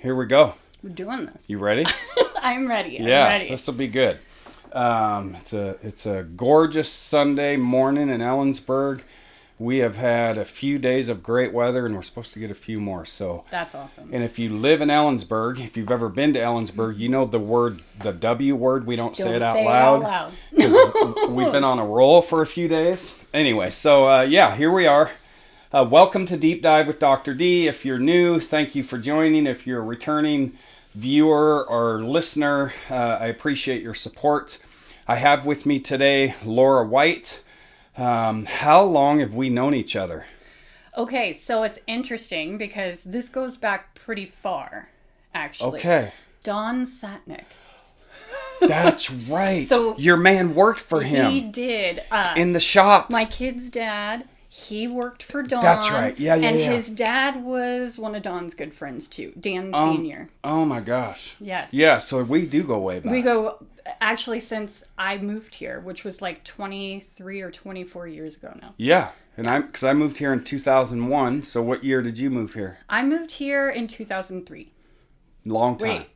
Here we go. We're doing this. You ready? I'm ready. Yeah, I'm ready. this will be good. It's a gorgeous Sunday morning in Ellensburg. We have had a few days of great weather, and we're supposed to get a few more. So That's awesome. And if you live in Ellensburg, if you've ever been to Ellensburg, you know the W word. We don't say it out loud. Because we've been on a roll for a few days. Anyway, so here we are. Welcome to Deep Dive with Dr. D. If you're new, thank you for joining. If you're a returning viewer or listener, I appreciate your support. I have with me today Laura White. How long have we known each other? Okay, so it's interesting because this goes back pretty far, actually. Okay. Don Satnick. That's right. So your man worked for him. He did. In the shop. My kid's dad, he worked for Don. That's right. Yeah. And his dad was one of Don's good friends too, Dan Sr. Oh my gosh. Yes. Yeah, so we do go way back. We go, actually, since I moved here, which was like 23 or 24 years ago now. Yeah. And because I moved here in 2001. So what year did you move here? I moved here in 2003. Long time. Wait.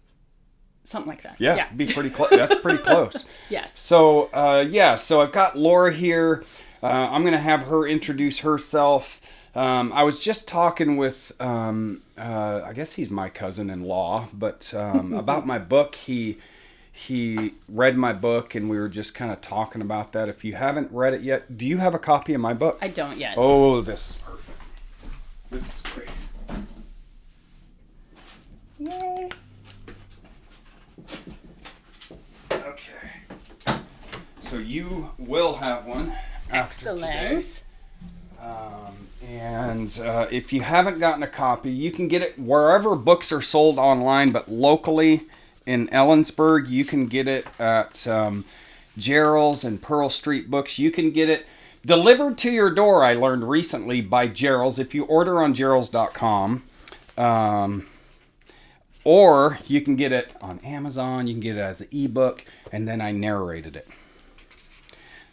Something like that. Yeah. Be pretty close. That's pretty close. Yes. So, so I've got Laura here. I'm going to have her introduce herself. I was just talking with, I guess he's my cousin-in-law, but about my book. He read my book, and we were just kind of talking about that. If you haven't read it yet, do you have a copy of my book? I don't yet. Oh, this is perfect. This is great. Yay. Okay. So you will have one. Excellent. And if you haven't gotten a copy, you can get it wherever books are sold online, but locally in Ellensburg, you can get it at Gerald's and Pearl Street Books. You can get it delivered to your door, I learned recently, by Gerald's. If you order on geralds.com, or you can get it on Amazon, you can get it as an ebook, and then I narrated it.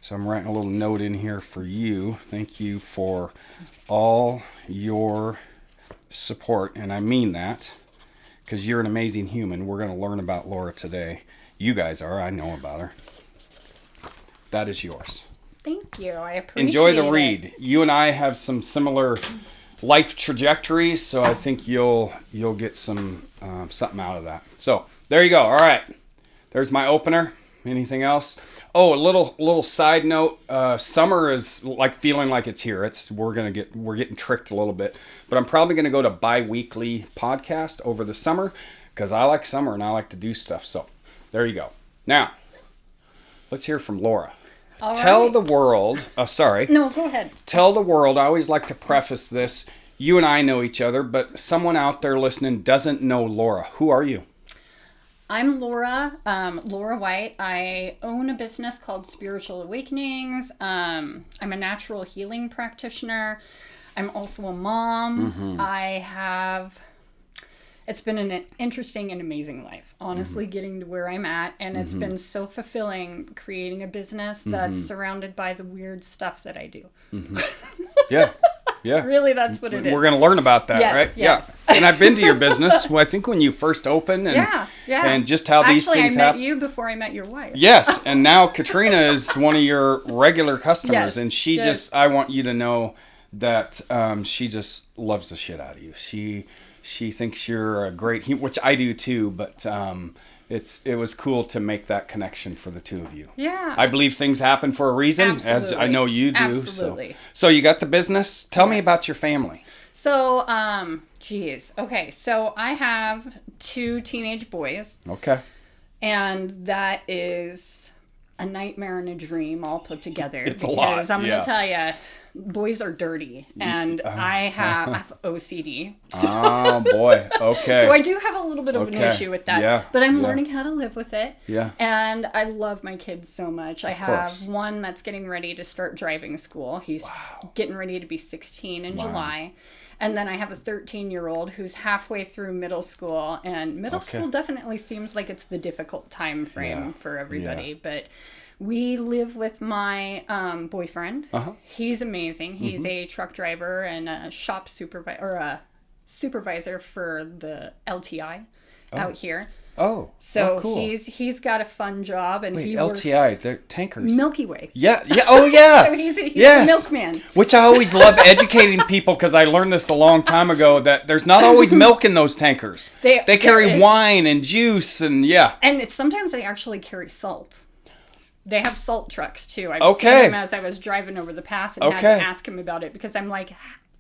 So I'm writing a little note in here for you. Thank you for all your support, and I mean that, because you're an amazing human. We're going to learn about Laura today. You guys are. I know about her. That is yours. Thank you. I appreciate it. Enjoy the read. You and I have some similar life trajectories, so I think you'll get some something out of that. So there you go. All right. There's my opener. Anything else? Oh, a little side note. Summer is like feeling like it's here. We're getting tricked a little bit, but I'm probably gonna go to bi-weekly podcast over the summer because I like summer and I like to do stuff. So there you go. Now let's hear from Laura. All Tell right. the world. Sorry. No, go ahead. Tell the world. I always like to preface this. You and I know each other, but someone out there listening doesn't know Laura. Who are you? I'm Laura, Laura White. I own a business called Spiritual Awakenings. I'm a natural healing practitioner. I'm also a mom. Mm-hmm. It's been an interesting and amazing life, honestly, getting to where I'm at. And it's been so fulfilling creating a business that's surrounded by the weird stuff that I do. Yeah. Yeah. Really, that's what it is. We're going to learn about that, Yes, right? yes. Yeah. And I've been to your business, I think when you first opened. And, Yeah. And just how these things happen. Actually, I met you before I met your wife. Yes. And now Katrina is one of your regular customers. Yes, And she I want you to know that she just loves the shit out of you. She thinks you're a great, which I do too, but it was cool to make that connection for the two of you. Yeah. I believe things happen for a reason, Absolutely. as I know you do. Absolutely. So you got the business. Tell me Yes. about your family. So, geez. Okay, so I have 2 teenage boys, Okay. and that is a nightmare and a dream all put together. It's a lot, Because I'm yeah. going to tell you, boys are dirty, and I have OCD. Oh, boy. Okay. So I do have a little bit of an Okay. issue with that, Yeah, but I'm yeah. learning how to live with it. Yeah. And I love my kids so much. I have course. one that's getting ready to start driving school. He's getting ready to be 16 in July. And then I have a 13-year-old who's halfway through middle school, and middle school definitely seems like it's the difficult time frame for everybody. But we live with my boyfriend. He's amazing. He's a truck driver and a shop supervisor, or a supervisor for the LTI out here. Oh, so cool. he's got a fun job, and he works LTI, they're tankers. Milky Way. Yeah. Oh, yeah. So he's a milkman. Which I always love educating people, because I learned this a long time ago, that there's not always milk in those tankers. They carry wine and juice and And sometimes they actually carry salt. They have salt trucks too. I've seen him as I was driving over the pass and had to ask him about it, because I'm like,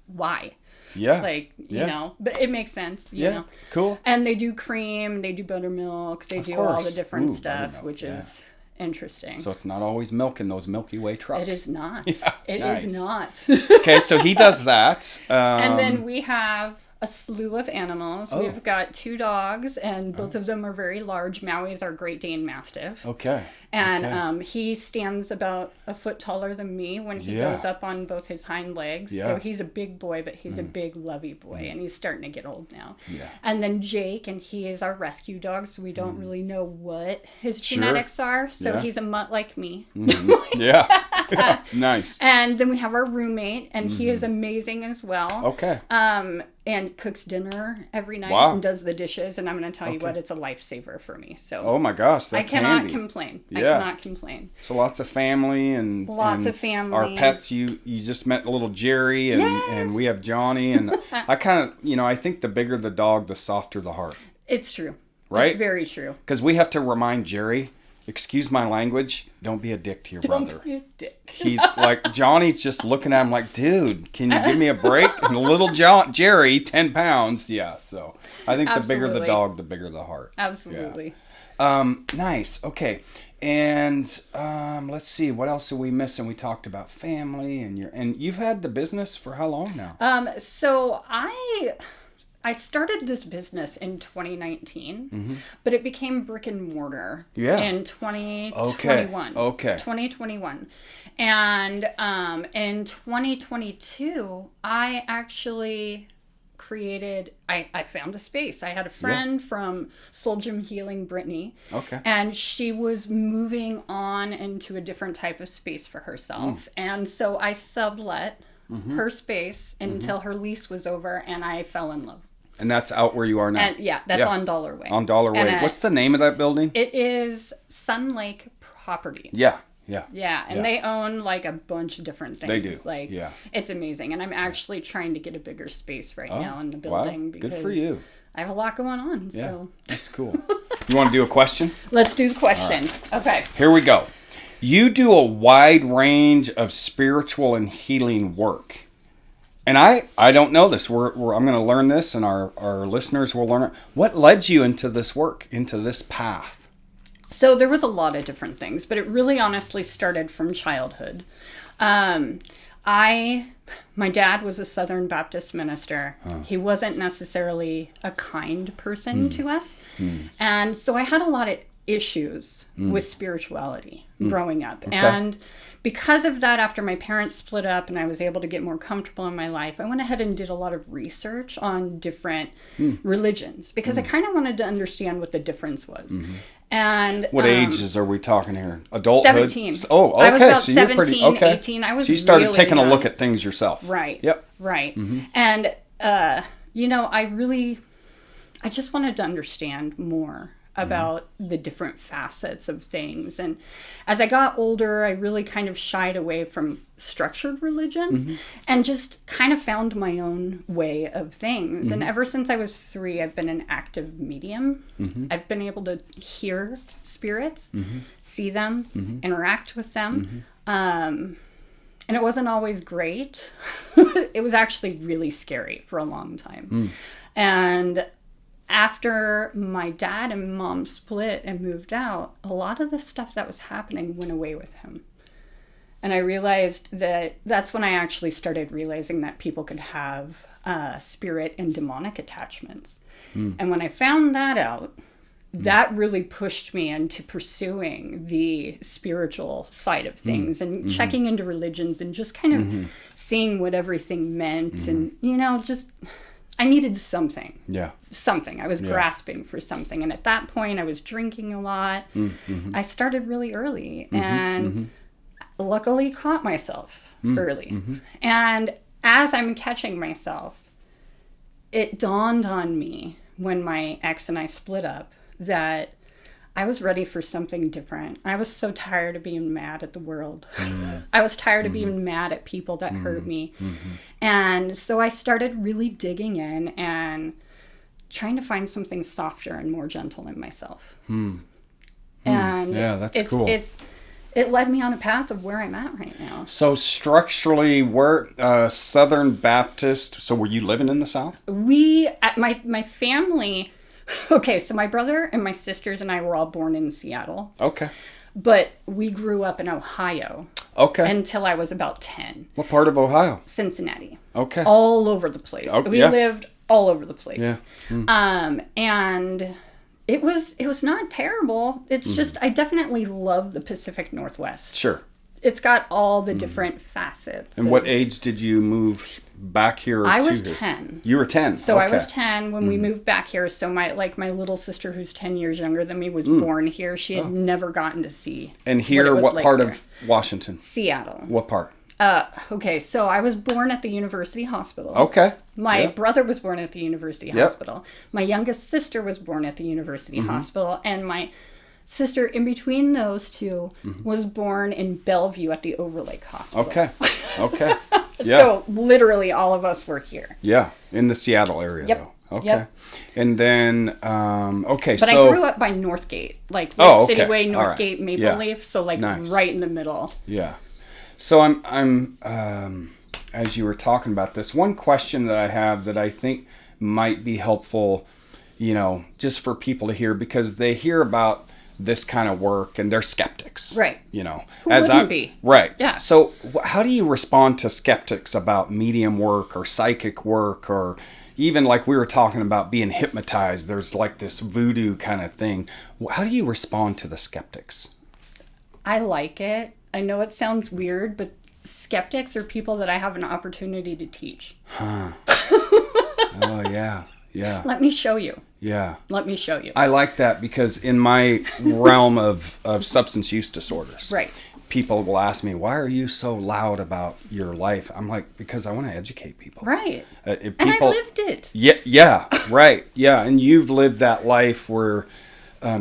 why? Yeah. Like, you know, but it makes sense, you know. Cool. And they do cream, they do buttermilk, they do all the different stuff, which is interesting. So it's not always milk in those Milky Way trucks. It is not. It is not. Okay, so he does that. And then we have a slew of animals. We've got 2 dogs, and both of them are very large. Maui's our Great Dane Mastiff. Okay. And he stands about a foot taller than me when he goes up on both his hind legs. So he's a big boy, but he's a big, lovey boy, and he's starting to get old now. Yeah. And then Jake, and he is our rescue dog, so we don't really know what his genetics are. So he's a mutt like me. Yeah. Nice. And then we have our roommate, and he is amazing as well. Okay. And cooks dinner every night and does the dishes. And I'm going to tell you what, it's a lifesaver for me. So oh my gosh, that's I cannot handy. complain. Yeah. I cannot complain. So lots of family and our pets. You just met little Jerry and we have Johnny, and I kind of, I think the bigger the dog, the softer the heart. It's true. Right? It's very true. Because we have to remind Jerry, excuse my language, don't be a dick to your brother. Don't be a dick. He's like, Johnny's just looking at him like, dude, can you give me a break? And little Jerry, 10 pounds. Yeah, so I think the bigger the dog, the bigger the heart. Absolutely. Yeah. Nice. Okay. And let's see, what else are we missing? We talked about family, and you've had the business for how long now? So I started this business in 2019, but it became brick-and-mortar in 2021. Okay. 2021. And in 2022, I actually I found a space. I had a friend from Soul Gym Healing, Brittany. Okay. And she was moving on into a different type of space for herself. And so I sublet her space until her lease was over, and I fell in love. And that's out where you are now? And that's on Dollar Way. On Dollar Way. What's the name of that building? It is Sun Lake Properties. Yeah, and they own like a bunch of different things. They do. Like, it's amazing. And I'm actually trying to get a bigger space right now in the building because good for you. I have a lot going on. Yeah, so that's cool. You want to do a question? Let's do the question. Right. Okay. Here we go. You do a wide range of spiritual and healing work. And I don't know this. I'm going to learn this, and our listeners will learn it. What led you into this work, into this path? So there was a lot of different things, but it really honestly started from childhood. My dad was a Southern Baptist minister. He wasn't necessarily a kind person to us. And so I had a lot of issues with spirituality growing up. Okay. And because of that, after my parents split up and I was able to get more comfortable in my life, I went ahead and did a lot of research on different religions because I kind of wanted to understand what the difference was. And what ages are we talking here? Adulthood? 17. Oh, okay. I was about so 17, you're pretty, 18. I was so you started really taking young. a look at things yourself. Right. Yep. Right. And, I just wanted to understand more about the different facets of things. And as I got older, I really kind of shied away from structured religions and just kind of found my own way of things. And ever since I was 3, I've been an active medium. I've been able to hear spirits, see them, interact with them. And it wasn't always great. It was actually really scary for a long time. And after my dad and mom split and moved out, a lot of the stuff that was happening went away with him. And I realized that's when I actually started realizing that people could have spirit and demonic attachments. And when I found that out, that really pushed me into pursuing the spiritual side of things and checking into religions and just kind of seeing what everything meant. And, just... I needed something. Yeah. Something. I was grasping for something. And at that point, I was drinking a lot. I started really early and luckily caught myself early. And as I'm catching myself, it dawned on me when my ex and I split up that I was ready for something different. I was so tired of being mad at the world. I was tired of being mad at people that hurt me. And so I started really digging in and trying to find something softer and more gentle in myself. And yeah, that's cool. It led me on a path of where I'm at right now. So structurally, we're Southern Baptist. So were you living in the South? My family, okay, so my brother and my sisters and I were all born in Seattle. Okay. But we grew up in Ohio. Okay. Until I was about 10. What part of Ohio? Cincinnati. Okay. All over the place. We lived all over the place. Yeah. And it was not terrible. It's just, I definitely love the Pacific Northwest. Sure. It's got all the different facets. And what age did you move back here? I was 10. You were 10. So I was 10 when we moved back here. So my little sister, who's 10 years younger than me, was born here. She had never gotten to see. And here, what like part of Washington? Seattle. What part? Okay, so I was born at the University Hospital. Okay. My brother was born at the University Hospital. My youngest sister was born at the University Hospital. And my sister in between those two was born in Bellevue at the Overlake Hospital. Okay. Okay. Yeah. So literally all of us were here. Yeah. In the Seattle area, though. Okay. Yep. And then, okay, but I grew up by Northgate. Like Lake City Way, Northgate, Maple Leaf. So like right in the middle. Yeah. So I'm as you were talking about this, one question that I have that I think might be helpful, just for people to hear, because they hear about this kind of work and they're skeptics. Right. Who wouldn't be? Right. Yeah. So how do you respond to skeptics about medium work or psychic work, or even like we were talking about being hypnotized? There's like this voodoo kind of thing. How do you respond to the skeptics? I like it. I know it sounds weird, but skeptics are people that I have an opportunity to teach. Huh. Oh, yeah. Yeah. Let me show you. Yeah. Let me show you. I like that, because in my realm of substance use disorders, right, people will ask me, why are you so loud about your life? I'm like, because I want to educate people. Right. And I lived it. Yeah, right. Yeah, and you've lived that life where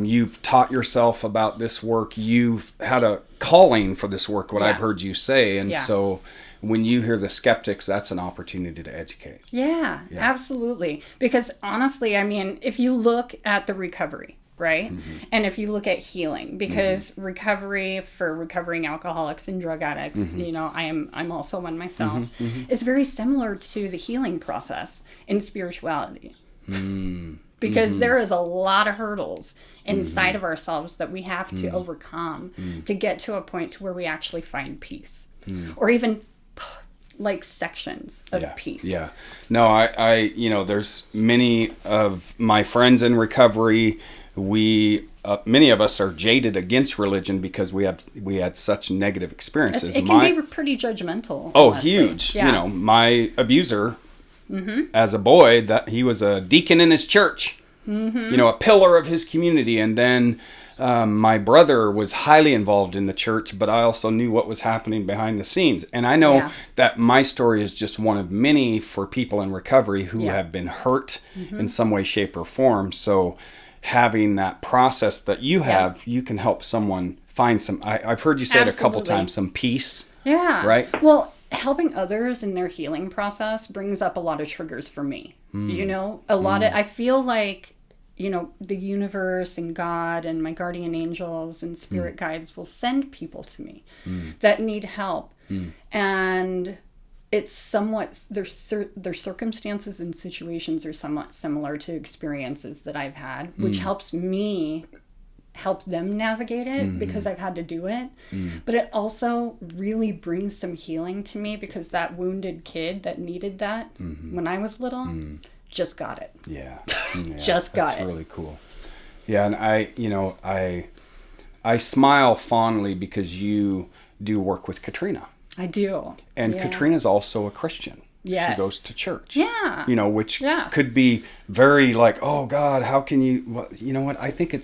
you've taught yourself about this work. You've had a calling for this work, what I've heard you say. And so when you hear the skeptics, that's an opportunity to educate. Yeah, absolutely. Because honestly, I mean, if you look at the recovery, right? And if you look at healing, because recovery for recovering alcoholics and drug addicts, I'm also one myself, is very similar to the healing process in spirituality. Because there is a lot of hurdles inside of ourselves that we have to overcome to get to a point to where we actually find peace, or even like sections of peace. Yeah. No, I there's many of my friends in recovery. Many of us are jaded against religion because we had such negative experiences. It can be pretty judgmental. Oh, huge. Yeah. My abuser, as a boy, that he was a deacon in his church, a pillar of his community. And then my brother was highly involved in the church, but I also knew what was happening behind the scenes. And I know that my story is just one of many for people in recovery who have been hurt in some way, shape, or form. So having that process that you have, you can help someone find some, I've heard you say it a couple times, some peace. Yeah. Right? Well, helping others in their healing process brings up a lot of triggers for me. I feel like, the universe and God and my guardian angels and spirit guides will send people to me that need help. And it's somewhat, their circumstances and situations are somewhat similar to experiences that I've had, which helps me help them navigate it because I've had to do it. But it also really brings some healing to me, because that wounded kid that needed that when I was little just got it. Yeah. Just got it. That's really cool. Yeah, and I smile fondly because you do work with Katrina. I do. And Katrina's also a Christian. Yes. She goes to church. Yeah. Which could be very like, oh God, how can you, you know what? I think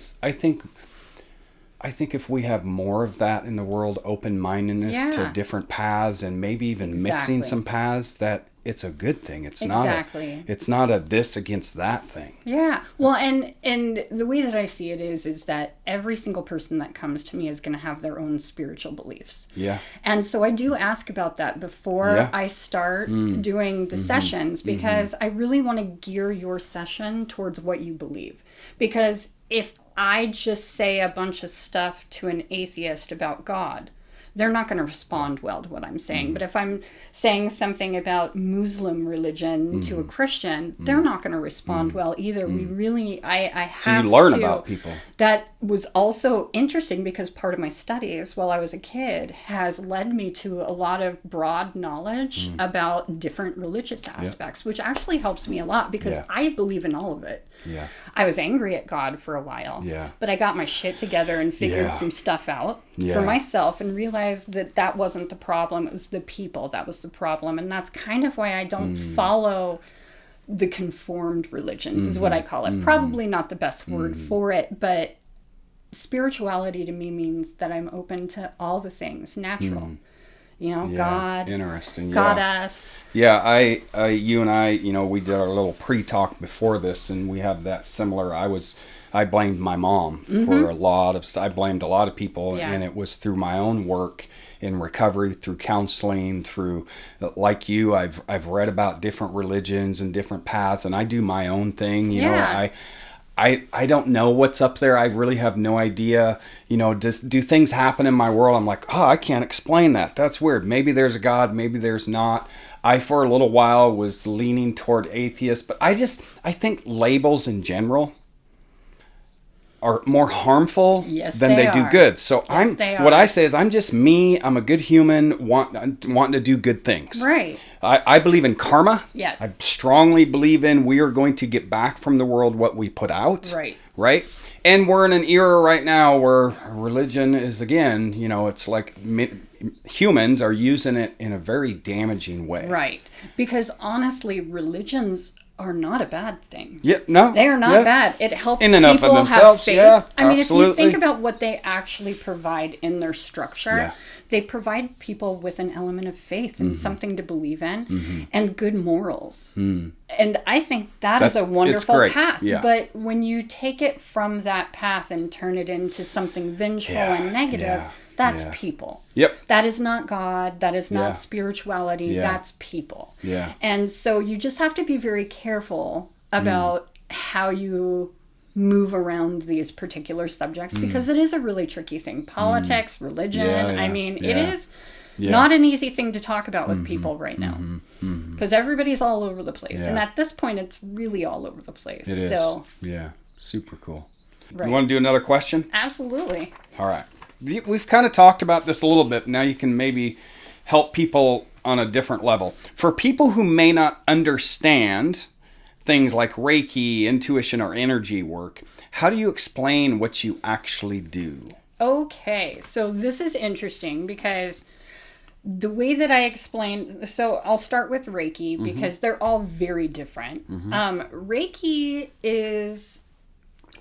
I think if we have more of that in the world, open-mindedness to different paths, and maybe even mixing some paths, that it's a good thing. It's not a this against that thing. Yeah. Well, and the way that I see it is that every single person that comes to me is going to have their own spiritual beliefs. Yeah. And so I do ask about that before I start doing the sessions, because I really want to gear your session towards what you believe. Because if I just say a bunch of stuff to an atheist about God, they're not going to respond well to what I'm saying. But if I'm saying something about Muslim religion to a Christian, they're not going to respond well either. We really, I have so you learn about people. That was also interesting, because part of my studies while I was a kid has led me to a lot of broad knowledge about different religious aspects, which actually helps me a lot, because I believe in all of it. Yeah. I was angry at God for a while, but I got my shit together and figured some stuff out for myself, and realized that wasn't the problem. It was the people that was the problem. And that's kind of why I don't follow the conformed religions, is what I call it. Probably not the best word for it, but spirituality to me means that I'm open to all the things natural. You know, God, interesting. Goddess. Yeah, you and I, we did our little pre-talk before this, and we have that similar. I blamed my mom for a lot of. I blamed a lot of people, and it was through my own work in recovery, through counseling, through, like you, I've read about different religions and different paths, and I do my own thing. You know, I don't know what's up there. I really have no idea. Do things happen in my world? I'm like, I can't explain that. That's weird. Maybe there's a God, maybe there's not. I, for a little while, was leaning toward atheist, but I think labels in general are more harmful than they do good. So what I say is, I'm just me. I'm a good human, wanting to do good things. Right. I believe in karma. Yes. I strongly believe in we are going to get back from the world what we put out. Right. Right. And we're in an era right now where religion is, again, it's like humans are using it in a very damaging way. Right. Because honestly, religions are not a bad thing. Yeah, no. They are not bad. It helps in and people of themselves, have faith. Yeah, I mean, absolutely. if you think about what they actually provide in their structure, they provide people with an element of faith and something to believe in and good morals. And I think that's a wonderful path. Yeah. But when you take it from that path and turn it into something vengeful and negative, that's people. Yep. That is not God. That is not spirituality. Yeah. That's people. Yeah. And so you just have to be very careful about how you move around these particular subjects, because it is a really tricky thing. Politics, religion. I mean, it is not an easy thing to talk about with people right now, because everybody's all over the place. And at this point, it's really all over the place. It is. So, yeah. Super cool. Right. You want to do another question? Absolutely. All right. We've kind of talked about this a little bit. Now you can maybe help people on a different level. For people who may not understand things like Reiki, intuition, or energy work, how do you explain what you actually do? Okay, so this is interesting, because the way that I explain, so I'll start with Reiki, because they're all very different. Reiki is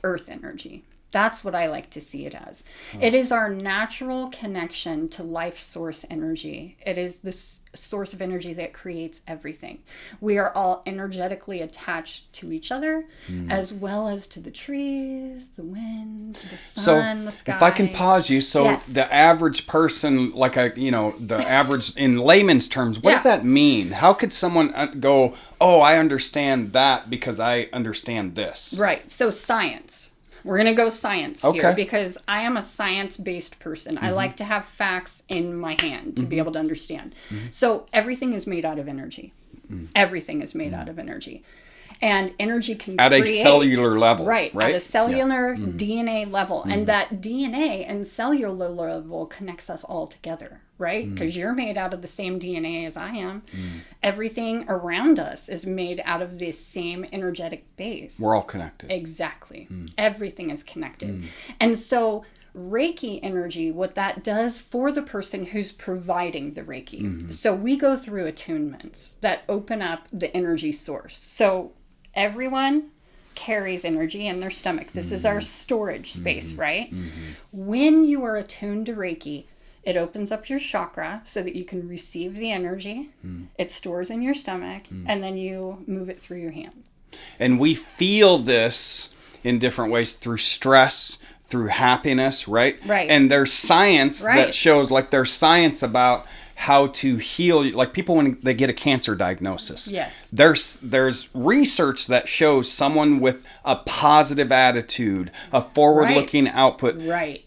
earth energy. That's what I like to see it as. It is our natural connection to life source energy. It is this source of energy that creates everything. We are all energetically attached to each other, as well as to the trees, the wind, the sun, the sky. If I can pause you, the average person, the average, in layman's terms, what does that mean? How could someone go, I understand that because I understand this? Right. So science. We're going to go science here, because I am a science-based person. I like to have facts in my hand to be able to understand. So everything is made out of energy. Everything is made out of energy. And energy can at a cellular level. Right? At a cellular DNA level. And that DNA and cellular level connects us all together, right? Because you're made out of the same DNA as I am. Everything around us is made out of the same energetic base. We're all connected. Exactly. Everything is connected. And so Reiki energy, what that does for the person who's providing the Reiki. So we go through attunements that open up the energy source. So everyone carries energy in their stomach. This is our storage space, right? When you are attuned to Reiki, it opens up your chakra so that you can receive the energy. It stores in your stomach, and then you move it through your hand. And we feel this in different ways through stress, through happiness, right? Right. And there's science that shows, like there's science about how to heal, like people when they get a cancer diagnosis. Yes. There's research that shows someone with a positive attitude, a forward-looking output,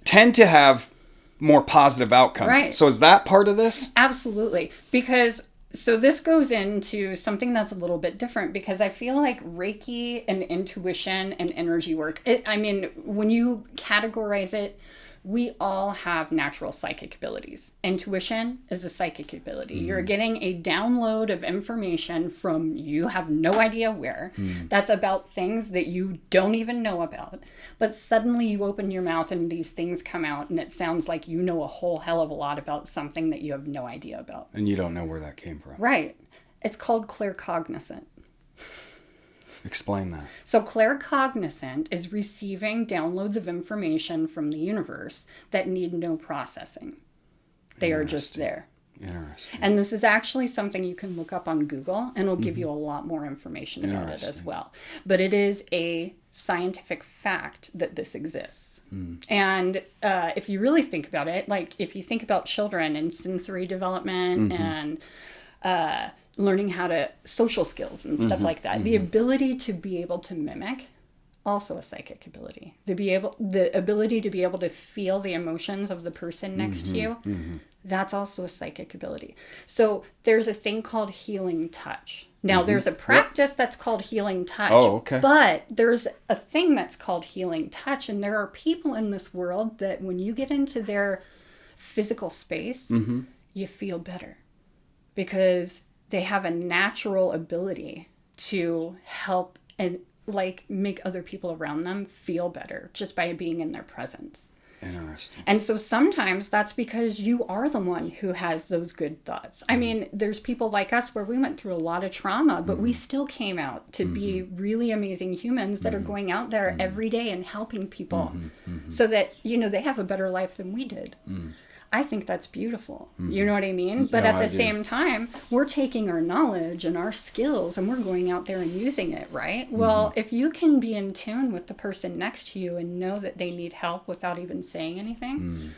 tend to have more positive outcomes. Right. So is that part of this? Absolutely. Because so this goes into something that's a little bit different, because I feel like Reiki and intuition and energy work, when you categorize it, we all have natural psychic abilities. Intuition is a psychic ability. You're getting a download of information from you have no idea where. That's about things that you don't even know about. But suddenly you open your mouth and these things come out and it sounds like you know a whole hell of a lot about something that you have no idea about. And you don't know where that came from. Right. It's called claircognizant. Explain that. So claircognizant is receiving downloads of information from the universe that need no processing. They are just there. Interesting. And this is actually something you can look up on Google, and it'll give you a lot more information about it as well. But it is a scientific fact that this exists. And if you really think about it, like if you think about children and sensory development and learning how to social skills and stuff like that, the ability to be able to mimic, also a psychic ability. The ability to be able to feel the emotions of the person next to you, that's also a psychic ability. So there's a thing called healing touch. Now there's a practice that's called healing touch. Oh, okay. But there's a thing that's called healing touch, and there are people in this world that when you get into their physical space, you feel better because they have a natural ability to help and like make other people around them feel better just by being in their presence. Interesting. And so sometimes that's because you are the one who has those good thoughts. I mean, there's people like us where we went through a lot of trauma, but we still came out to be really amazing humans that are going out there every day and helping people so that, they have a better life than we did. I think that's beautiful. You know what I mean? But at the same time, we're taking our knowledge and our skills and we're going out there and using it, right? Well, if you can be in tune with the person next to you and know that they need help without even saying anything,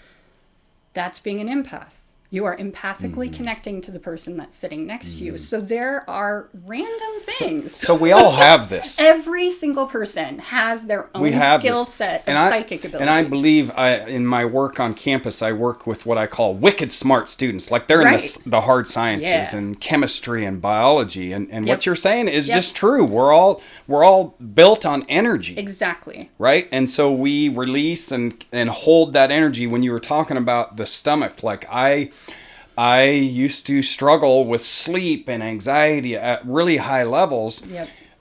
that's being an empath. You are empathically connecting to the person that's sitting next to you. So there are random things. So we all have this. Every single person has their own skill set of psychic abilities. And I believe in my work on campus, I work with what I call wicked smart students. Like they're in the hard sciences and chemistry and biology. And what you're saying is just true. We're all built on energy. Exactly. Right? And so we release and hold that energy. When you were talking about the stomach, like I used to struggle with sleep and anxiety at really high levels.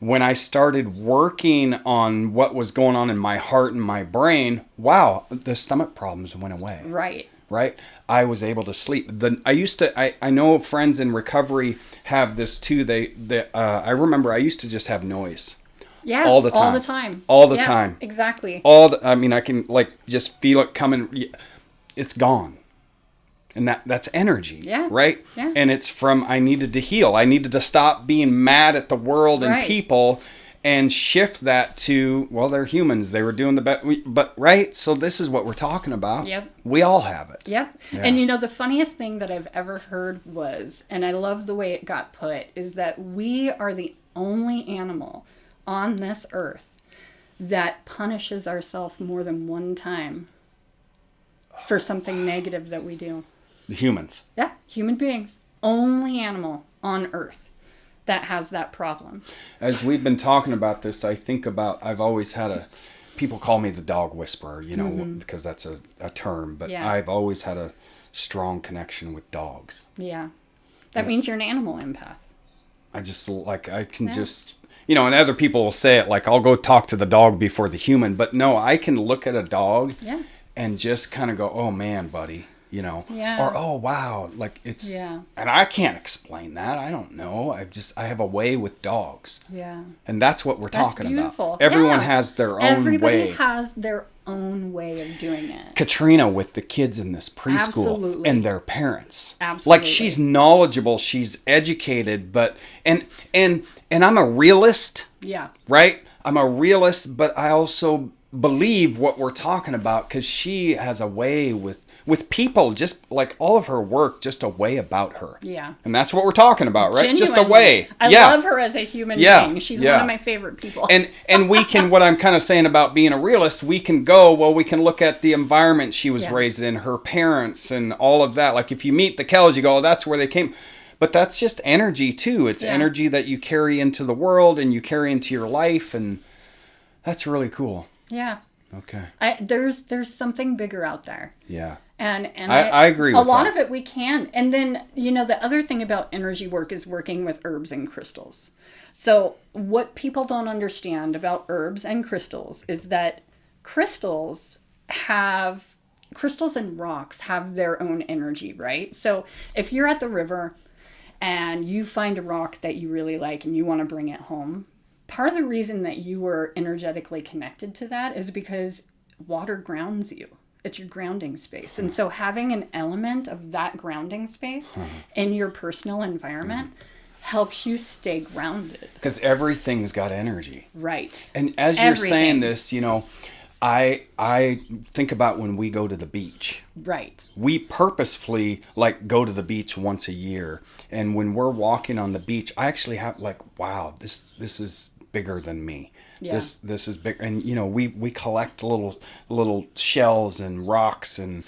When I started working on what was going on in my heart and my brain, wow, the stomach problems went away. Right? I was able to sleep. I know friends in recovery have this too. I remember I used to just have noise. All the time. All the time. Exactly. I can just feel it coming. It's gone. And that's energy, right? Yeah. And it's from, I needed to heal. I needed to stop being mad at the world and people and shift that to, well, they're humans. They were doing the best. But, right? So this is what we're talking about. We all have it. Yeah. And the funniest thing that I've ever heard was, and I love the way it got put, is that we are the only animal on this earth that punishes ourselves more than one time for something negative that we do. The humans. Yeah, human beings. Only animal on Earth that has that problem. As we've been talking about this, I think about, I've always had people call me the dog whisperer, because that's a term, but I've always had a strong connection with dogs. Yeah. That means you're an animal empath. I just, I can just, and other people will say it, I'll go talk to the dog before the human, but no, I can look at a dog and just kind of go, oh man, buddy. you know, Yeah. or, oh, wow, like it's, Yeah. and I can't explain that. I don't know. I have a way with dogs. Yeah. And that's what we're That's talking beautiful. about. Everyone Yeah. has their own Everybody way. has their own way of doing it. Katrina with the kids in this preschool Absolutely. and their parents. Absolutely. Like she's knowledgeable, she's educated, but and I'm a realist, Yeah. right? I'm a realist, but I also believe what we're talking about because she has a way with people, just like all of her work, just a way about her. Yeah. And that's what we're talking about, right? Genuinely. Just a way. I love her as a human being. She's one of my favorite people. And we can, what I'm kind of saying about being a realist, we can look at the environment she was raised in, her parents and all of that. Like if you meet the Kells, you go, oh, that's where they came. But that's just energy too. It's energy that you carry into the world and you carry into your life. And that's really cool. Yeah. Okay. There's something bigger out there. Yeah. And I agree with a lot that. of it we can. And then, the other thing about energy work is working with herbs and crystals. So what people don't understand about herbs and crystals is that crystals and rocks have their own energy, right? So if you're at the river and you find a rock that you really like and you want to bring it home, part of the reason that you were energetically connected to that is because water grounds you. It's your grounding space. And so having an element of that grounding space in your personal environment helps you stay grounded. Because everything's got energy. Right. And as you're saying this, I think about when we go to the beach. Right. We purposefully go to the beach once a year. And when we're walking on the beach, I actually have wow, this is bigger than me. Yeah. This is big, and we collect little shells and rocks, and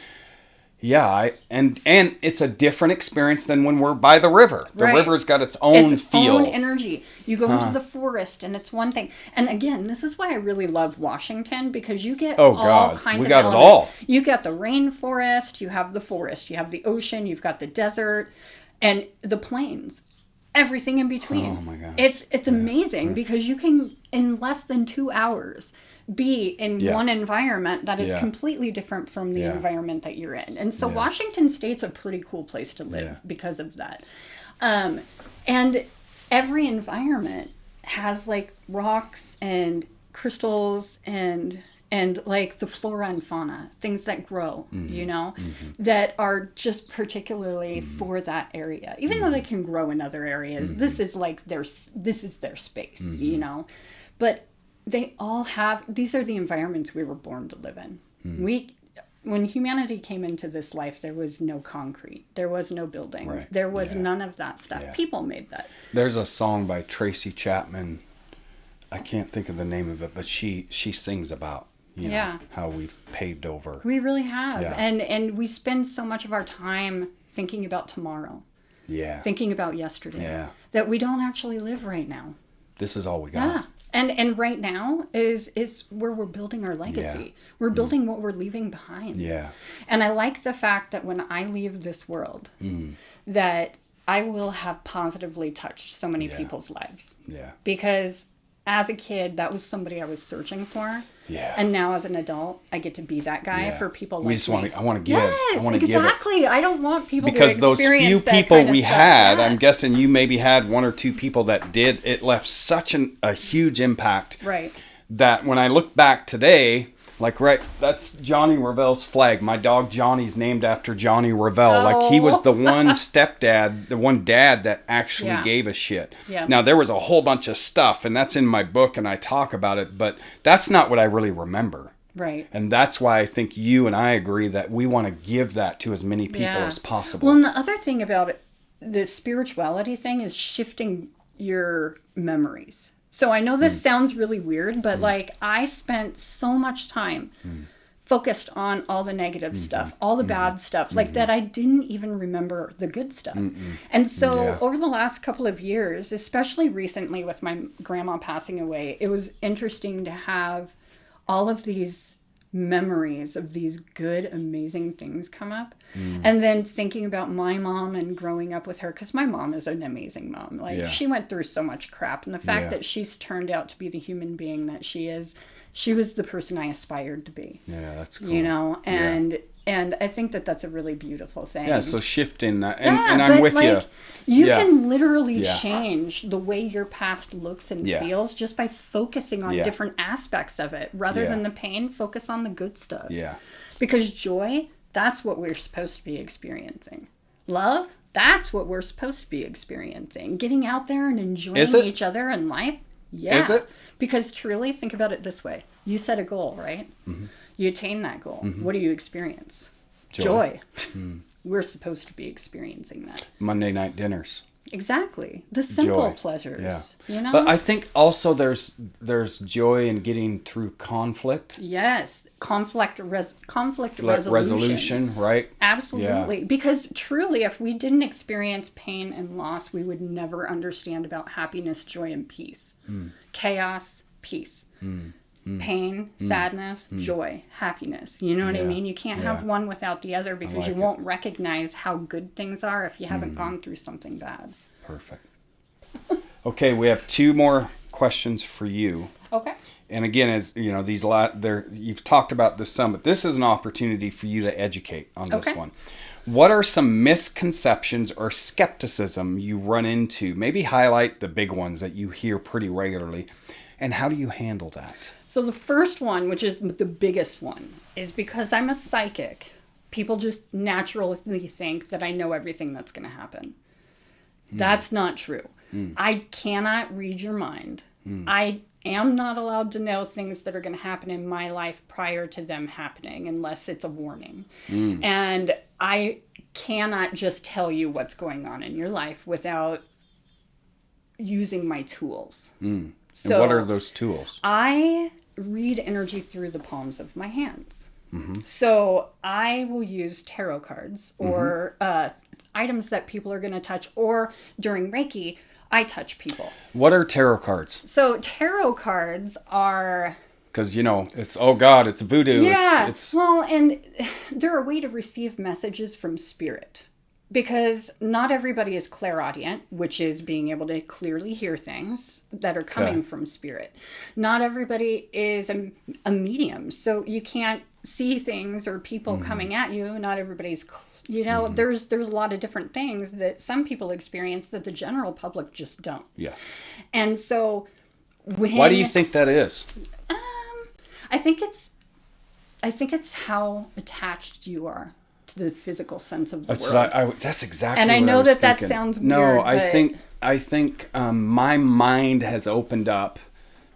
and it's a different experience than when we're by the river. The river's got its own feel, own energy. You go into the forest, and it's one thing. And again, this is why I really love Washington, because you get all kinds of elements. It all. You got the rainforest, you have the forest, you have the ocean, you've got the desert, and the plains. Everything in between. Oh my God. It's amazing because you can, in less than 2 hours, be in one environment that is completely different from the environment that you're in. And so Washington State's a pretty cool place to live because of that. And every environment has rocks and crystals and the flora and fauna, things that grow, that are just particularly for that area. Even though they can grow in other areas, this is their space, But they all have, these are the environments we were born to live in. When humanity came into this life, there was no concrete. There was no buildings. Right. There was none of that stuff. Yeah. People made that. There's a song by Tracy Chapman. I can't think of the name of it, but she sings about how we've paved over. We really have. Yeah. And we spend so much of our time thinking about tomorrow. Yeah. Thinking about yesterday. Yeah. That we don't actually live right now. This is all we got. Yeah. And right now is where we're building our legacy. Yeah. We're building what we're leaving behind. Yeah. And I like the fact that when I leave this world, that I will have positively touched so many people's lives. Yeah. Because as a kid, that was somebody I was searching for. Yeah. And now as an adult, I get to be that guy for people like me. I want to give. Yes, I want to exactly. I don't want people because to experience those few that people kind of we stuff. had, Yes. I'm guessing you maybe had one or two people that did. It left such a huge impact. Right. That when I look back today, that's Johnny Revell's flag. My dog Johnny's named after Johnny Revell. He was the one stepdad, the one dad that actually gave a shit. Yeah. Now there was a whole bunch of stuff, and that's in my book, and I talk about it, but that's not what I really remember. Right. And that's why I think you and I agree that we want to give that to as many people as possible. Well, and the other thing about it, the spirituality thing is shifting your memories. So I know this sounds really weird, but I spent so much time focused on all the negative stuff, all the bad stuff, that I didn't even remember the good stuff. And so over the last couple of years, especially recently with my grandma passing away, it was interesting to have all of these memories of these good, amazing things come up. And then thinking about my mom and growing up with her, because my mom is an amazing mom. She went through so much crap. And the fact that she's turned out to be the human being that she is she was the person I aspired to be. Yeah, that's cool. You know, and I think that that's a really beautiful thing. Yeah, so shifting that, and I'm with you. You can literally change the way your past looks and feels just by focusing on different aspects of it. Rather than the pain, focus on the good stuff. Yeah. Because joy, that's what we're supposed to be experiencing. Love, that's what we're supposed to be experiencing. Getting out there and enjoying each other and life. Yeah. Is it? Because truly, think about it this way. You set a goal, right? Mm-hmm. You attain that goal. Mm-hmm. What do you experience? Joy. We're supposed to be experiencing that. Monday night dinners. Exactly. The simple pleasures. Yeah. You know? But I think also there's joy in getting through conflict. Yes. Conflict resolution. Right? Absolutely. Yeah. Because truly, if we didn't experience pain and loss, we would never understand about happiness, joy, and peace. Chaos, peace. Pain, sadness, joy, happiness. You know what I mean? You can't have one without the other, because you won't recognize how good things are if you haven't gone through something bad. Perfect. Okay, we have 2 more questions for you. Okay. And again, as you know, you've talked about this some, but this is an opportunity for you to educate on this one. What are some misconceptions or skepticism you run into? Maybe highlight the big ones that you hear pretty regularly. And how do you handle that? So the first one, which is the biggest one, is because I'm a psychic, people just naturally think that I know everything that's going to happen. That's not true. I cannot read your mind. I am not allowed to know things that are going to happen in my life prior to them happening, unless it's a warning. And I cannot just tell you what's going on in your life without using my tools. So, and what are those tools? I read energy through the palms of my hands. So I will use tarot cards or items that people are going to touch, or during Reiki, I touch people. What are tarot cards? So tarot cards are... Because, you know, it's, oh God, it's voodoo. Yeah, well, and they're a way to receive messages from spirit. Because not everybody is clairaudient, which is being able to clearly hear things that are coming from spirit. Not everybody is a medium, so you can't see things or people coming at you. Not everybody's, you know, there's a lot of different things that some people experience that the general public just don't. Yeah. And so why do you think that is? I think it's how attached you are to the physical sense of the world. That's exactly. And I know what I was that thinking. sounds weird. No, I think my mind has opened up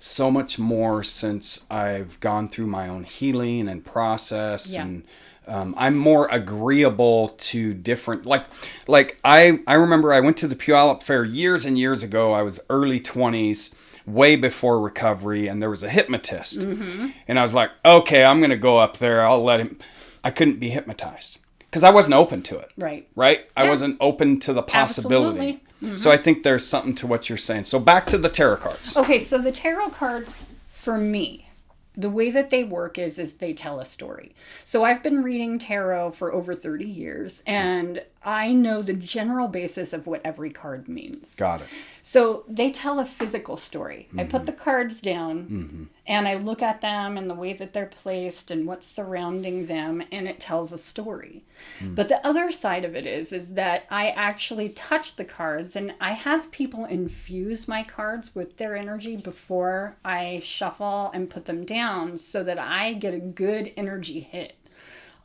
so much more since I've gone through my own healing and process, and I'm more agreeable to different. Like I remember I went to the Puyallup Fair years and years ago. I was early 20s. Way before recovery, and there was a hypnotist, and I was like, okay, I'm gonna go up there. I'll let him. I couldn't be hypnotized because I wasn't open to it. Right. Yeah. I wasn't open to the possibility. So I think there's something to what you're saying. So back to the tarot cards. Okay, so the tarot cards, for me, the way that they work is they tell a story. So I've been reading tarot for over 30 years, and I know the general basis of what every card means. Got it. So they tell a physical story. I put the cards down, and I look at them and the way that they're placed and what's surrounding them, and it tells a story. But the other side of it is that I actually touch the cards, and I have people infuse my cards with their energy before I shuffle and put them down, so that I get a good energy hit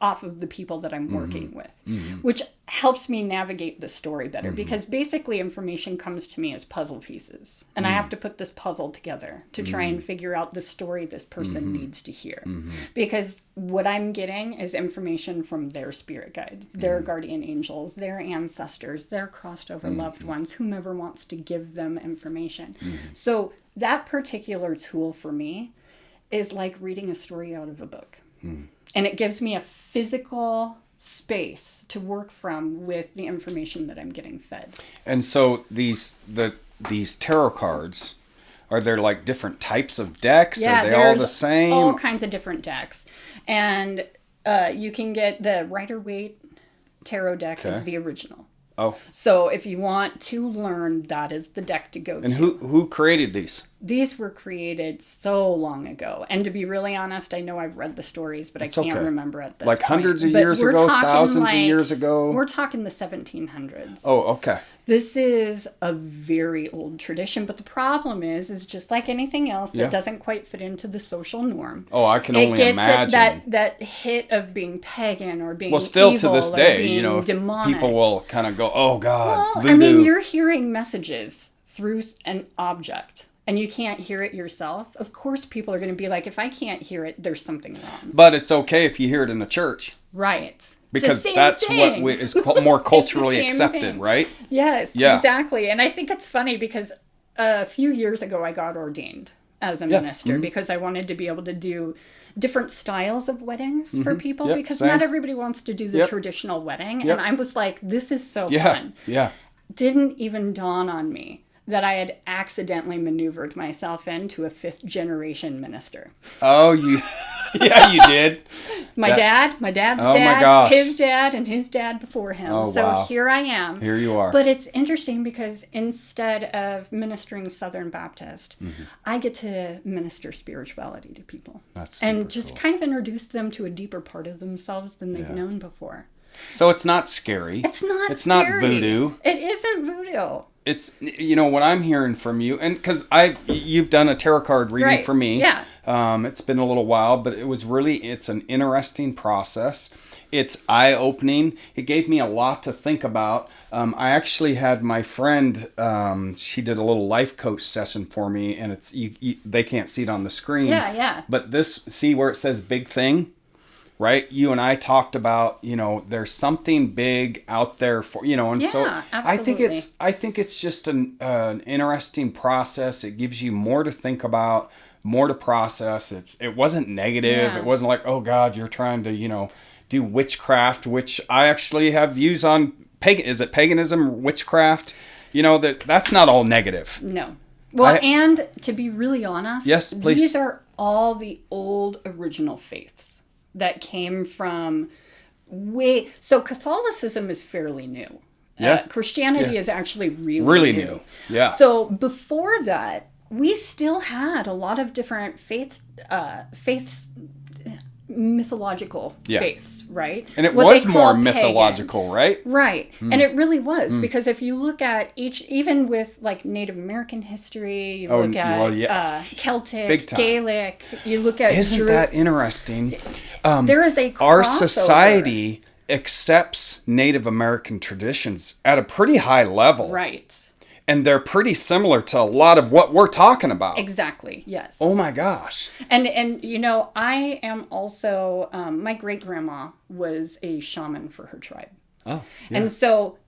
off of the people that I'm working with, which helps me navigate the story better, because basically information comes to me as puzzle pieces, and I have to put this puzzle together to try and figure out the story this person needs to hear, because what I'm getting is information from their spirit guides, their guardian angels, their ancestors, their crossed over loved ones, whomever wants to give them information. So that particular tool for me is like reading a story out of a book. And it gives me a physical space to work from with the information that I'm getting fed. And so these tarot cards, are there like different types of decks? Yeah, are they all the same? All kinds of different decks. And you can get the Rider-Waite tarot deck is the original. Oh. So if you want to learn, that is the deck to go to. And who created these? These were created so long ago. And to be really honest, I know I've read the stories, but I can't remember at this point. Like hundreds of years ago, thousands of years ago? We're talking the 1700s. Oh, okay. This is a very old tradition, but the problem is just like anything else that doesn't quite fit into the social norm. Oh, I can only imagine. That hit of being pagan or being still evil to this day, you know, demonic. People will kind of go, oh God, well, voodoo. I mean, you're hearing messages through an object. And you can't hear it yourself. Of course, people are going to be like, if I can't hear it, there's something wrong. But it's okay if you hear it in the church. Right. Because that's what is more culturally accepted, right? Yes, exactly. And I think it's funny because a few years ago, I got ordained as a minister because I wanted to be able to do different styles of weddings for people because not everybody wants to do the traditional wedding. And I was like, this is so fun. Yeah. Didn't even dawn on me that I had accidentally maneuvered myself into a 5th generation minister. Oh, you did. My dad's dad, my gosh. his dad, and his dad before him. Oh, so wow. here I am. Here you are. But it's interesting because instead of ministering Southern Baptist, I get to minister spirituality to people. That's and just kind of introduce them to a deeper part of themselves than they've known before. So it's not scary. It's not It's scary. not voodoo. It isn't voodoo. It's, you know, what I'm hearing from you, and because you've done a tarot card reading for me. Yeah. It's been a little while, but it's an interesting process. It's eye-opening. It gave me a lot to think about. I actually had my friend, she did a little life coach session for me, and it's they can't see it on the screen. Yeah. But see where it says big thing? Right? You and I talked about, you know, there's something big out there for, you know, and so absolutely. I think it's just an interesting process. It gives you more to think about, more to process. It wasn't negative. Yeah. It wasn't like, oh God, you're trying to, you know, do witchcraft, which I actually have views on is it paganism, witchcraft? You know, that's not all negative. No. Well, and to be really honest, yes, please. These are all the old original faiths that came from so Catholicism is fairly new. Christianity is actually really new. Yeah. So before that, we still had a lot of different faiths, mythological faiths, right? And it was more mythological, pagan. Right? Right. And it really was because if you look at even with like Native American history, you look at Celtic, Gaelic, you look at Isn't that interesting? There is a crossover. Our society accepts Native American traditions at a pretty high level. Right. And they're pretty similar to a lot of what we're talking about. Exactly, yes. Oh my gosh. And you know, I am also, my great-grandma was a shaman for her tribe. Oh, yeah. And so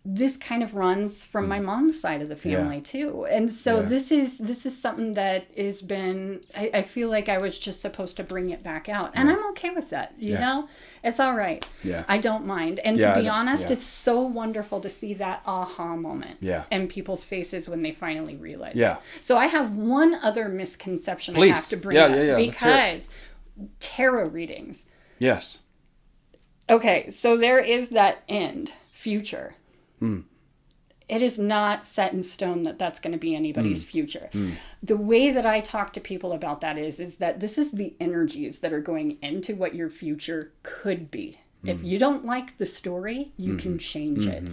this kind of runs from my mom's side of the family too. And so this is something that has been, I feel like I was just supposed to bring it back out. And I'm okay with that, you know? It's all right. Yeah. I don't mind. And to be honest, it's so wonderful to see that aha moment in people's faces when they finally realize it. So I have one other misconception I have to bring up because tarot readings. Yes. Okay, so there is that end, future. It is not set in stone that that's going to be anybody's future. The way that I talk to people about that is that this is the energies that are going into what your future could be. If you don't like the story, you can change it.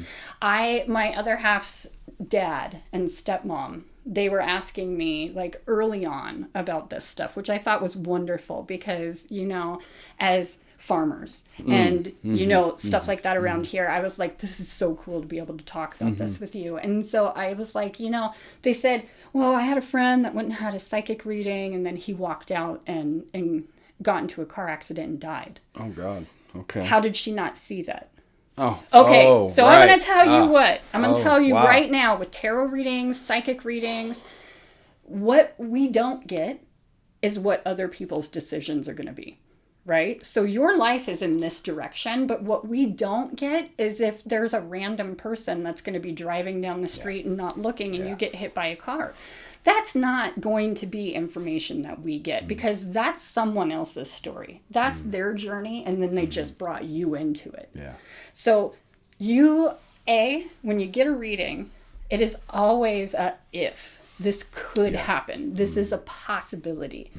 My other half's dad and stepmom, they were asking me like early on about this stuff, which I thought was wonderful because, you know, as farmers and you know stuff like that around here, I was like, this is so cool to be able to talk about this with you. And so I was like, you know, they said, well, I had a friend that went and had a psychic reading and then he walked out and got into a car accident and died. Oh God. Okay. How did she not see that? Oh. Okay. Oh, so right. I'm going to tell you what. I'm going to tell you wow. right now with tarot readings, psychic readings, what we don't get is what other people's decisions are going to be. Right? So your life is in this direction, but what we don't get is if there's a random person that's going to be driving down the street and not looking and you get hit by a car. That's not going to be information that we get because that's someone else's story. That's their journey and then they just brought you into it. Yeah. So you when you get a reading, it is always a if. This could happen. This is a possibility.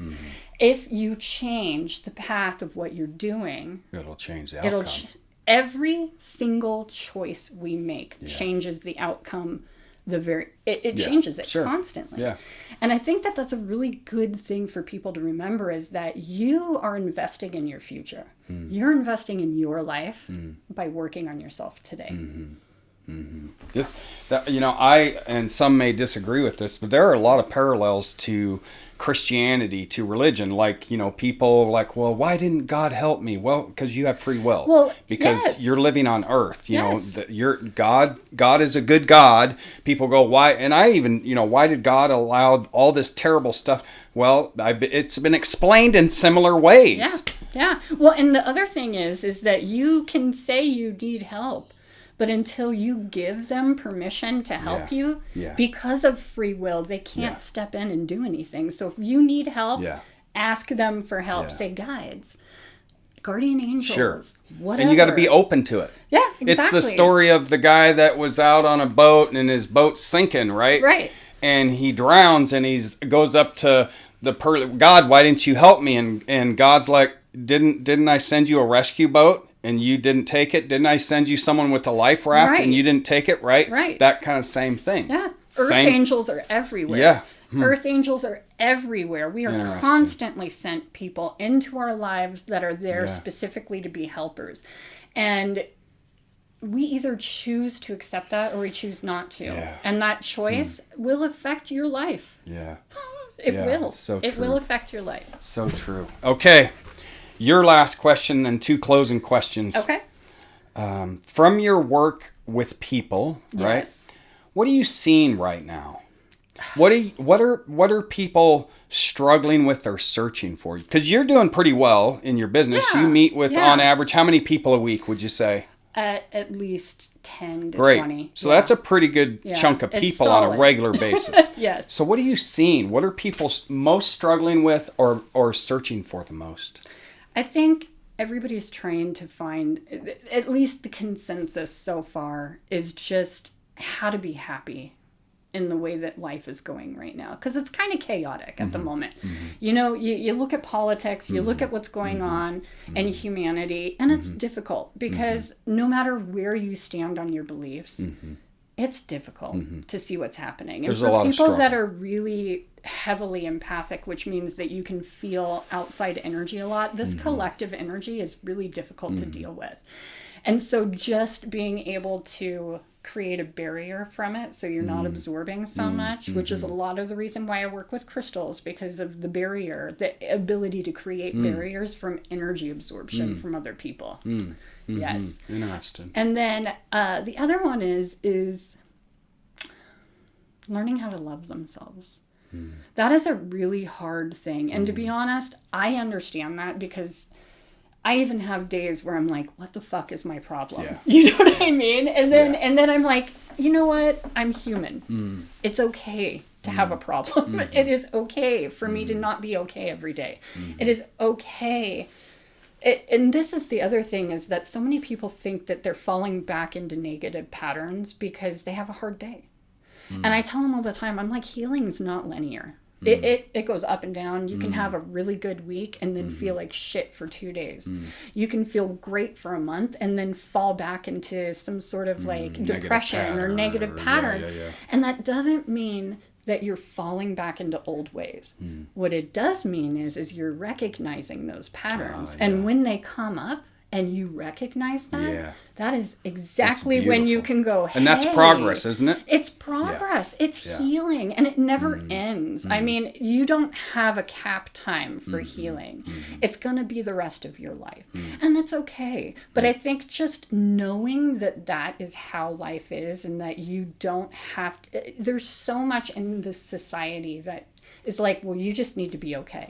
If you change the path of what you're doing, it'll change the outcome. Every single choice we make changes the outcome. It changes it constantly. Yeah. And I think that that's a really good thing for people to remember, is that you are investing in your future. You're investing in your life by working on yourself today. I, and some may disagree with this, but there are a lot of parallels to Christianity, to religion. Like, people like, well, why didn't God help me? Well, because you have free will. Well, because you're living on earth. You're God is a good God. People go, why? And I even, why did God allow all this terrible stuff? Well, it's been explained in similar ways. Yeah. Well, and the other thing is that you can say you need help, but until you give them permission to help you, because of free will, they can't step in and do anything. So if you need help, ask them for help. Say, guides, guardian angels, whatever. And you got to be open to it. Yeah, exactly. It's the story of the guy that was out on a boat and his boat's sinking, right? Right. And he drowns and goes up to God, why didn't you help me? And God's like, didn't I send you a rescue boat? And you didn't take it? Didn't I send you someone with a life raft and you didn't take it? Right? Right. That kind of same thing. Yeah. Earth angels are everywhere. Yeah. Earth angels are everywhere. We are constantly sent people into our lives that are there specifically to be helpers. And we either choose to accept that or we choose not to. Yeah. And that choice will affect your life. Yeah. It will. So it will affect your life. So true. Okay. Your last question and 2 closing questions. Okay. From your work with people, right? What are you seeing right now? What are people struggling with or searching for? Because you're doing pretty well in your business. You meet with, on average, how many people a week would you say? At least 10 to 20. So that's a pretty good chunk of people on a regular basis. Yes. So what are you seeing? What are people most struggling with or searching for the most? I think everybody's trying to find, at least the consensus so far, is just how to be happy in the way that life is going right now. Because it's kind of chaotic at the moment. You look at politics, you look at what's going on in humanity, and it's difficult because no matter where you stand on your beliefs, it's difficult to see what's happening. And there's a lot of people struggle. that are really heavily empathic, which means that you can feel outside energy a lot, this collective energy is really difficult to deal with. And so just being able to create a barrier from it so you're not absorbing so much, which is a lot of the reason why I work with crystals, because of the barrier, the ability to create barriers from energy absorption from other people. Yes. Interesting. And then the other one is learning how to love themselves. That is a really hard thing. And to be honest, I understand that because I even have days where I'm like, what the fuck is my problem? Yeah. You know what I mean? And then I'm like, you know what? I'm human. It's okay to have a problem. It is okay for me to not be okay every day. It is okay. And this is the other thing, is that so many people think that they're falling back into negative patterns because they have a hard day. And I tell them all the time, I'm like, healing is not linear. It goes up and down. You can have a really good week and then feel like shit for 2 days. You can feel great for a month and then fall back into some sort of like depression or negative pattern. And that doesn't mean that you're falling back into old ways. What it does mean is you're recognizing those patterns. And when they come up and you recognize that, that is exactly when you can go, hey. And that's progress, isn't it? It's progress. It's healing. And it never ends. I mean, you don't have a cap time for healing. It's going to be the rest of your life. And it's okay. But I think just knowing that that is how life is and that you don't have to, there's so much in this society that is like, well, you just need to be okay.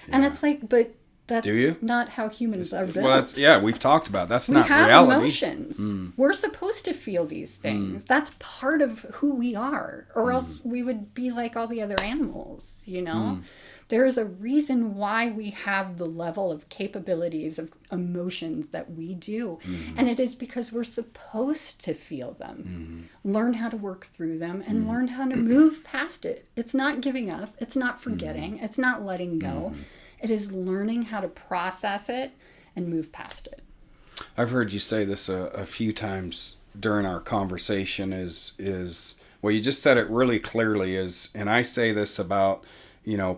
And it's like, but that's not how humans are built. Well, we've talked about that's not reality. We have emotions. We're supposed to feel these things. That's part of who we are, or else we would be like all the other animals, you know? There is a reason why we have the level of capabilities of emotions that we do. And it is because we're supposed to feel them, learn how to work through them, and learn how to move past it. It's not giving up. It's not forgetting. It's not letting go. It is learning how to process it and move past it. I've heard you say this a few times during our conversation is well, you just said it really clearly and I say this about,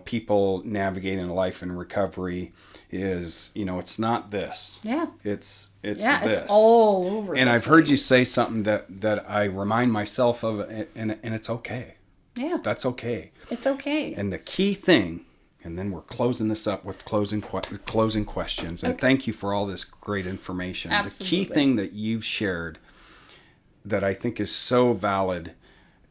people navigating life and recovery is, it's not this. Yeah. It's this. It's all over. And I've heard you say something that I remind myself of, and it's okay. Yeah. That's okay. It's okay. And the key thing, and then we're closing this up with closing questions. And thank you for all this great information. Absolutely. The key thing that you've shared that I think is so valid,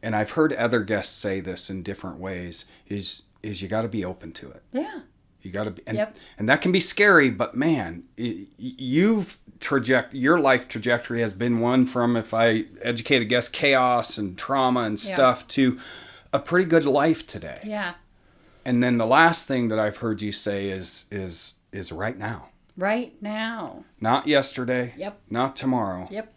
and I've heard other guests say this in different ways, is you got to be open to it. Yeah. You got to be, and that can be scary, but man, your life trajectory has been one from, if I educate a guest, chaos and trauma and stuff to a pretty good life today. Yeah. And then the last thing that I've heard you say is right now. Right now. Not yesterday. Yep. Not tomorrow. Yep.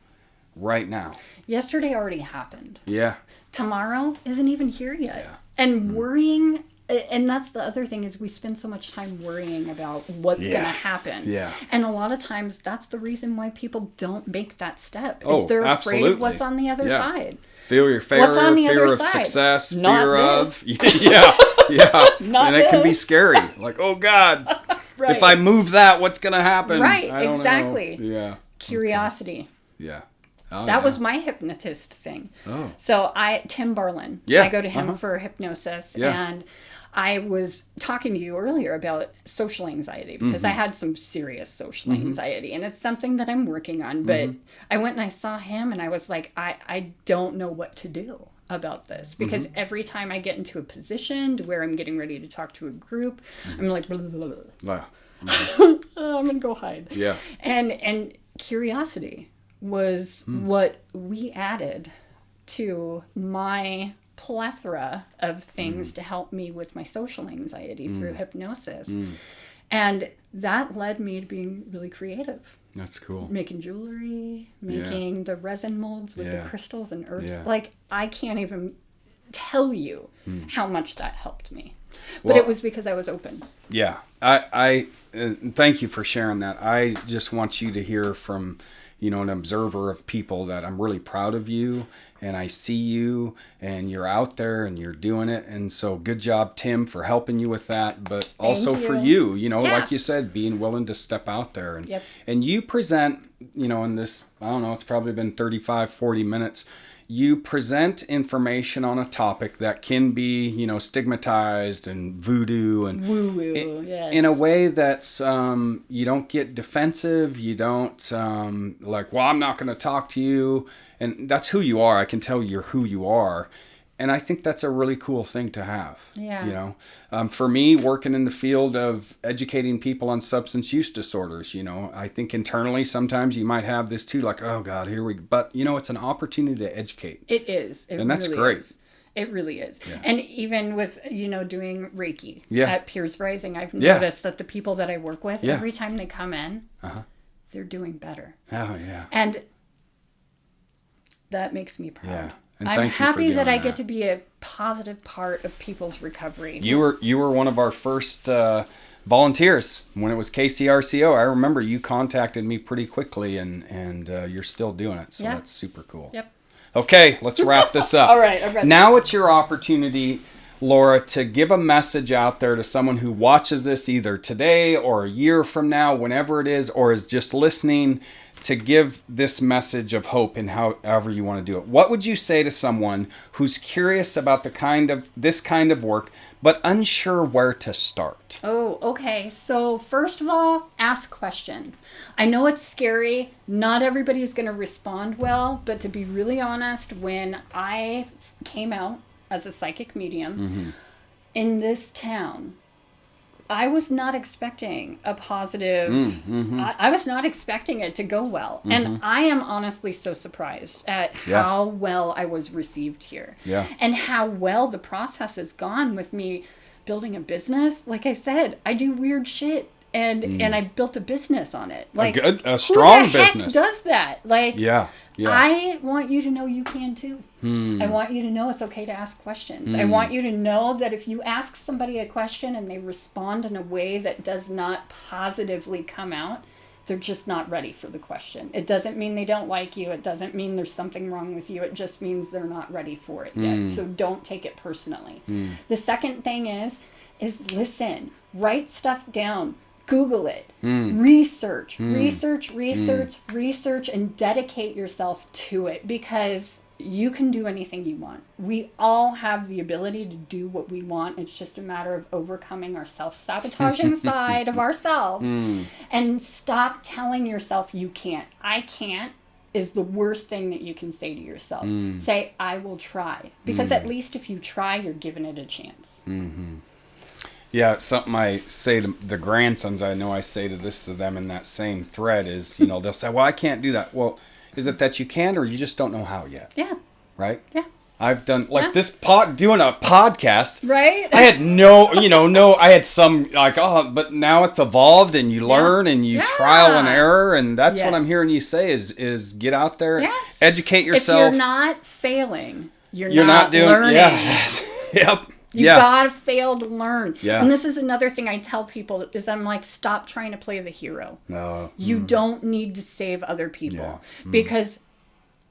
Right now. Yesterday already happened. Yeah. Tomorrow isn't even here yet. Yeah. And worrying, and that's the other thing, is we spend so much time worrying about what's going to happen. Yeah. And a lot of times that's the reason why people don't make that step. Oh, is they're absolutely. afraid of what's on the other side. Fear of failure, What's on the fear other of side? success, Not fear this. of yeah. Not and it can be this. scary. Like, oh God, Right. if I move that, what's gonna happen? Right, I don't exactly. know. Yeah. Curiosity. Okay. Yeah. Oh, That was my hypnotist thing. Oh. So Tim Barlin. Yeah. I go to him for hypnosis. Yeah. And I was talking to you earlier about social anxiety because I had some serious social anxiety, and it's something that I'm working on. But I went and I saw him, and I was like, I don't know what to do about this, because every time I get into a position to where I'm getting ready to talk to a group, I'm like, blah, blah, blah, blah. I'm gonna go hide. Yeah. And curiosity was what we added to my plethora of things to help me with my social anxiety through hypnosis. And that led me to being really creative. That's cool. Making jewelry, making the resin molds with the crystals and herbs. Yeah. Like, I can't even tell you how much that helped me. Well, But it was because I was open. Yeah. I thank you for sharing that. I just want you to hear from, an observer of people that I'm really proud of you, and I see you, and you're out there and you're doing it. And so good job, Tim, for helping you with that, but also for you, like you said, being willing to step out there. And, and you present, in this, I don't know, it's probably been 35, 40 minutes. You present information on a topic that can be, stigmatized and voodoo and woo-woo, yes. In a way that's, you don't get defensive. You don't like, well, I'm not going to talk to you. And that's who you are. I can tell you're who you are. And I think that's a really cool thing to have. Yeah. For me, working in the field of educating people on substance use disorders, I think internally sometimes you might have this too, like, oh God, here we go. But, it's an opportunity to educate. It is. And that's really great. Is. It really is. Yeah. And even with, doing Reiki at Peers Rising, I've Yeah. noticed that the people that I work with, every time they come in, they're doing better. Oh, yeah. And that makes me proud. Yeah. And I'm thank you for happy doing that I get to be a positive part of people's recovery. You were one of our first volunteers when it was KCRCO. I remember you contacted me pretty quickly, and you're still doing it. So that's super cool. Yep. Okay, let's wrap this up. All right, I'm ready. Now it's your opportunity, Laura, to give a message out there to someone who watches this either today or a year from now, whenever it is, or is just listening, to give this message of hope in however you want to do it. What would you say to someone who's curious about this kind of work, but unsure where to start? Oh, okay. So first of all, ask questions. I know it's scary. Not everybody's going to respond well, but to be really honest, when I came out as a psychic medium in this town, I was not expecting a positive, I was not expecting it to go well. And I am honestly so surprised at how well I was received here. Yeah. And how well the process has gone with me building a business, like I said, I do weird shit. And I built a business on it. Like, a strong who the heck business does that? Like, yeah. I want you to know you can too. I want you to know it's okay to ask questions. I want you to know that if you ask somebody a question and they respond in a way that does not positively come out, they're just not ready for the question. It doesn't mean they don't like you. It doesn't mean there's something wrong with you. It just means they're not ready for it yet. So don't take it personally. The second thing is listen, write stuff down. Google it, research, and dedicate yourself to it, because you can do anything you want. We all have the ability to do what we want. It's just a matter of overcoming our self-sabotaging side of ourselves and stop telling yourself you can't. I can't is the worst thing that you can say to yourself. Say, I will try, because at least if you try, you're giving it a chance. Yeah, something I say to the grandsons, I know I say to them in that same thread is, they'll say, well, I can't do that. Well, is it that you can, or you just don't know how yet? Yeah. Right? Yeah. I've done, this doing a podcast. Right? I had I had some, but now it's evolved, and you learn, and you trial and error, and that's what I'm hearing you say is get out there, educate yourself. If you're not failing, you're not doing, learning. Yeah. Yep. You gotta fail to learn. Yeah. And this is another thing I tell people is I'm like, stop trying to play the hero. No. You don't need to save other people. Yeah. Because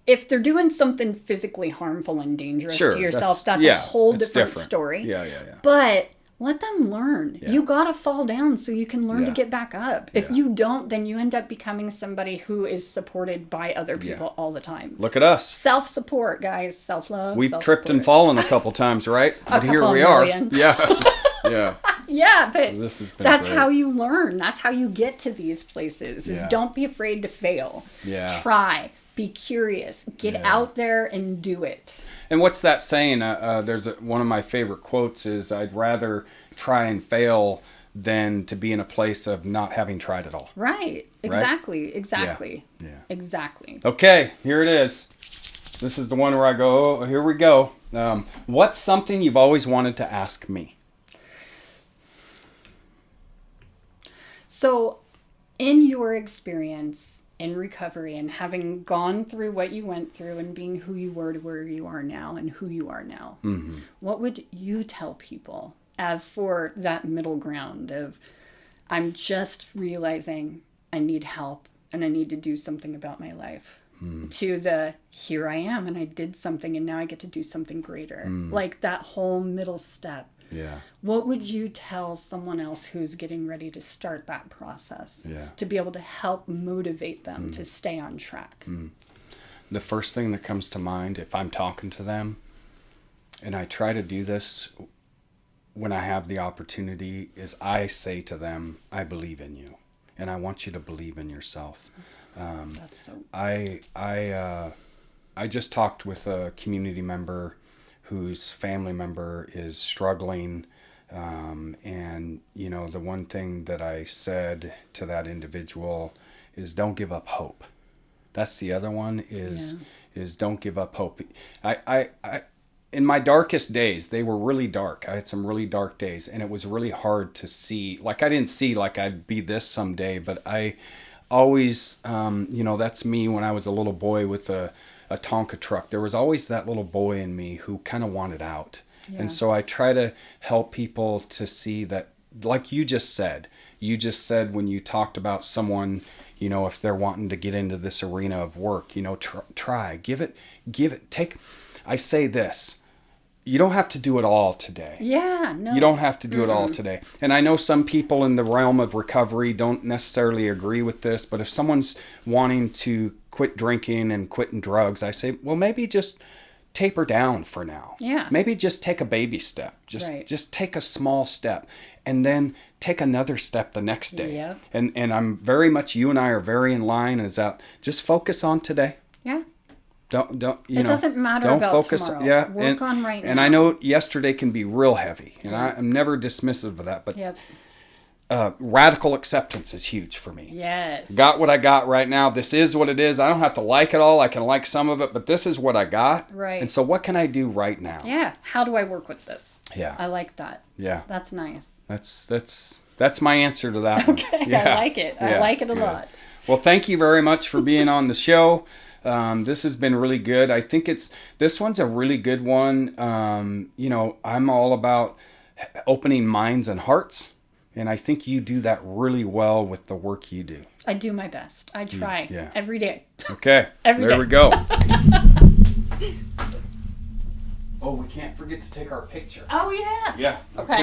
if they're doing something physically harmful and dangerous to yourself, that's a whole different story. Yeah. But let them learn. Yeah. You gotta fall down so you can learn to get back up. If you don't, then you end up becoming somebody who is supported by other people all the time. Look at us. Self-support, guys. Self-love. We've tripped and fallen a couple times, right? But here we are. Yeah. Yeah. Yeah, but that's great. How you learn. That's how you get to these places. Is don't be afraid to fail. Yeah. Try. Be curious. Get out there and do it. And what's that saying? There's one of my favorite quotes is, I'd rather try and fail than to be in a place of not having tried at all. Right. Exactly. Right? Exactly. Yeah. Exactly. Okay, here it is. This is the one where I go, here we go. What's something you've always wanted to ask me? So, in your experience in recovery and having gone through what you went through and being who you were to where you are now and who you are now, what would you tell people as for that middle ground of, I'm just realizing I need help and I need to do something about my life, to the, here I am and I did something and now I get to do something greater. Like that whole middle step. Yeah. What would you tell someone else who's getting ready to start that process to be able to help motivate them to stay on track? The first thing that comes to mind, if I'm talking to them, and I try to do this when I have the opportunity, is I say to them, I believe in you, and I want you to believe in yourself. That's so. I just talked with a community member whose family member is struggling, and the one thing that I said to that individual is, don't give up hope. That's the other one is don't give up hope. I in my darkest days, they were really dark. I had some really dark days, and it was really hard to see. Like, I didn't see like I'd be this someday, but I always, that's me when I was a little boy with a Tonka truck. There was always that little boy in me who kind of wanted out. Yeah. And so I try to help people to see that, like you just said when you talked about someone, if they're wanting to get into this arena of work, try, give it, I say this, you don't have to do it all today. Yeah, no. You don't have to do it all today. And I know some people in the realm of recovery don't necessarily agree with this, but if someone's wanting to quit drinking and quitting drugs, I say, well, maybe just taper down for now. Yeah. Maybe just take a baby step. Just take a small step, and then take another step the next day. Yeah. And I'm very much, you and I are very in line, is that just focus on today. Yeah. Don't it doesn't matter don't about focus, tomorrow. Yeah, Work on right now. And I know yesterday can be real heavy, and I'm never dismissive of that, but radical acceptance is huge for me. Yes. Got what I got right now. This is what it is. I don't have to like it all. I can like some of it, but this is what I got. Right. And so what can I do right now? Yeah. How do I work with this? Yeah. I like that. Yeah. That's nice. That's my answer to that one. Okay. Yeah. I like it. I like it a lot. Well, thank you very much for being on the show. This has been really good. I think this one's a really good one. I'm all about opening minds and hearts. And I think you do that really well with the work you do. I do my best. I try every day. Okay. Every there day. we go. Oh, we can't forget to take our picture. Oh, yeah. Yeah. Okay.